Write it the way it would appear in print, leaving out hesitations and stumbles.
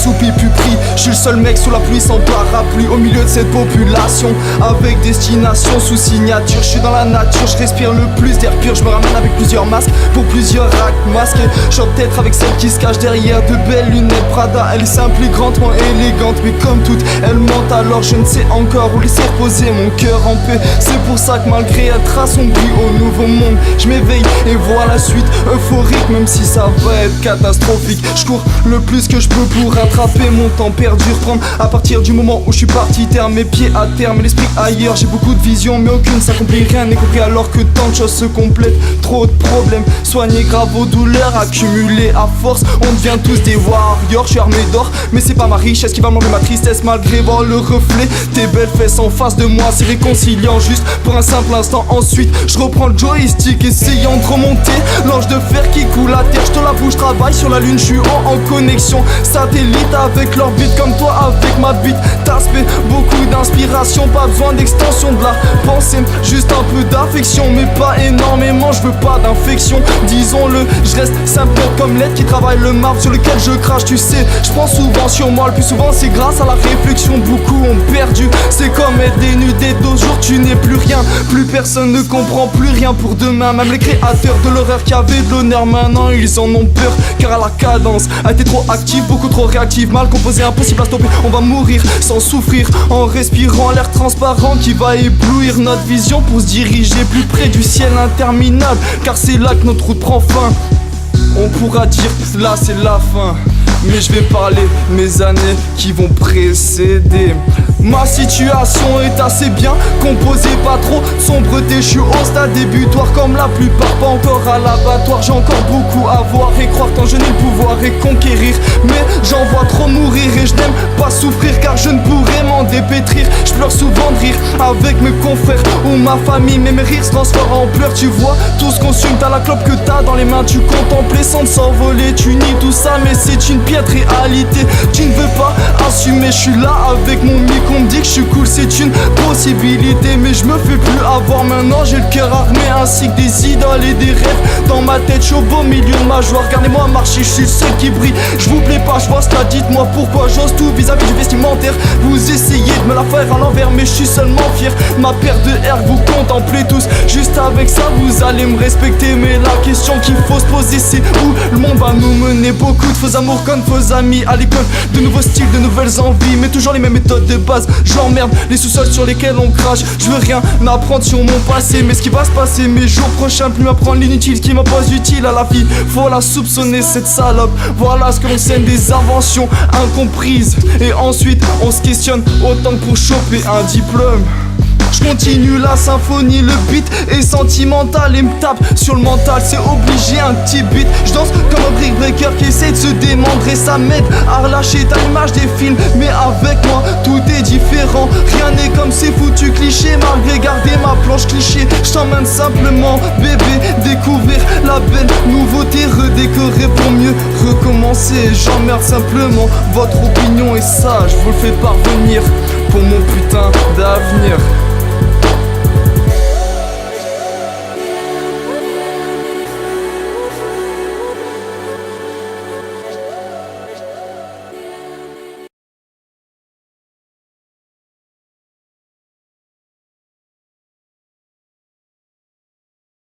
assoupi puis pris. Je suis le seul mec sous la pluie sans parapluie au milieu de cette population avec destination sous signature. Je suis dans la nature, je respire le plus d'air pur. Je me ramène avec plusieurs masques pour plusieurs racks masqués. Je chante peut-être avec celle qui se cache derrière de belles lunettes Prada. Elle est simple et grandement élégante, mais comme toutes elle mente. Alors je ne sais encore où laisser reposer mon cœur en paix. C'est pour ça que malgré être assombri au nouveau monde, je m'éveille et vois la suite euphorique, même si ça va être catastrophique. Je cours le plus que je peux pour rattraper mon temps perdu, reprendre à partir du moment où je suis parti terre, mes pieds à terre, mais l'esprit ailleurs. J'ai beaucoup de visions mais aucune s'accomplit, rien n'est compris alors que tant de choses se complètent. Trop de problèmes, soignés grave aux douleurs, accumulés à force, on devient tous des warriors. Je suis armé d'or, mais c'est pas ma richesse qui va m'enlever ma tristesse. Malgré voir le reflet, tes belles fesses en face de moi, c'est réconciliant juste pour un simple instant. Ensuite, je reprends le joystick, essayant de remonter l'ange de fer qui coule à terre. Je te l'avoue, je travaille sur la lune, je suis en connexion satellite avec l'orbite, comme toi avec ma bite. T'aspect, beaucoup d'inspiration, pas besoin d'extension de la pensée, juste un peu d'affection, mais pas énormément, je veux pas d'infection, disons-le. Je reste simple comme l'aide qui travaille le marbre sur lequel je crache, tu sais. Je prends souvent sur moi, le plus souvent c'est grâce à la réflexion. Beaucoup ont perdu, c'est comme être dénudé d'aujourd'hui, tu n'es plus rien. Plus personne ne comprend plus rien pour demain. Même les créateurs de l'horreur qui avaient de l'honneur, maintenant ils en ont peur, car la cadence a été trop active, beaucoup trop réactive, mal composée, impossible à stopper. On va mourir sans souffrir en respirant l'air transparent qui va éblouir notre vision pour se diriger plus près du ciel interminable, car c'est là que notre route prend fin. On pourra dire là c'est la fin, mais je vais parler mes années qui vont précéder. Ma situation est assez bien composée, pas trop sombreté. Je suis au stade débutoire comme la plupart, pas encore à l'abattoir. J'ai encore beaucoup à voir et croire tant je n'ai le pouvoir et conquérir. Mais j'en vois trop mourir et je n'aime pas souffrir, car je ne pourrais m'en dépétrir. Je pleure souvent de rire avec mes confrères ou ma famille, mais mes rires se transforment en pleurs. Tu vois, tout se consume, t'as la clope que t'as dans les mains, tu contemplais sans s'envoler. Tu nies tout ça mais c'est une piètre réalité. Tu ne veux pas assumer, je suis là avec mon micro. On me dit que je suis cool, c'est une possibilité, mais je me fais plus avoir maintenant. J'ai le cœur armé ainsi que des idoles et des rêves dans ma tête. Je suis au beau milieu de ma joie, regardez-moi marcher, je suis le seul qui brille. Je vous plais pas, je vois cela, dites-moi pourquoi j'ose tout vis-à-vis du vestimentaire. Vous essayez de me la faire à l'envers, mais je suis seulement fier. Ma paire de R, vous contemplez tous, juste avec ça vous allez me respecter. Mais la question qu'il faut se poser, c'est où le monde va nous mener. Beaucoup de faux amours comme faux amis à l'école, de nouveaux styles, de nouvelles envies, mais toujours les mêmes méthodes de base. J'emmerde les sous-sols sur lesquels on crache. Je veux rien apprendre sur mon passé, mais ce qui va se passer mes jours prochains, plus m'apprendre l'inutile, ce qui m'a pas utile à la vie. Faut la soupçonner cette salope. Voilà ce que l'on sème, des inventions incomprises. Et ensuite on se questionne autant que pour choper un diplôme. Je continue la symphonie, le beat est sentimental et me tape sur le mental, c'est obligé un petit beat. Je danse comme un brick breaker qui essaie de se démembrer et ça m'aide à relâcher ta image des films. Mais avec moi tout est différent, rien n'est comme ces foutus clichés. Malgré garder ma planche cliché, je t'emmène simplement bébé découvrir la belle nouveauté, redécorer pour mieux recommencer. J'emmerde simplement, votre opinion est sage, je vous le fais parvenir pour mon putain d'avenir.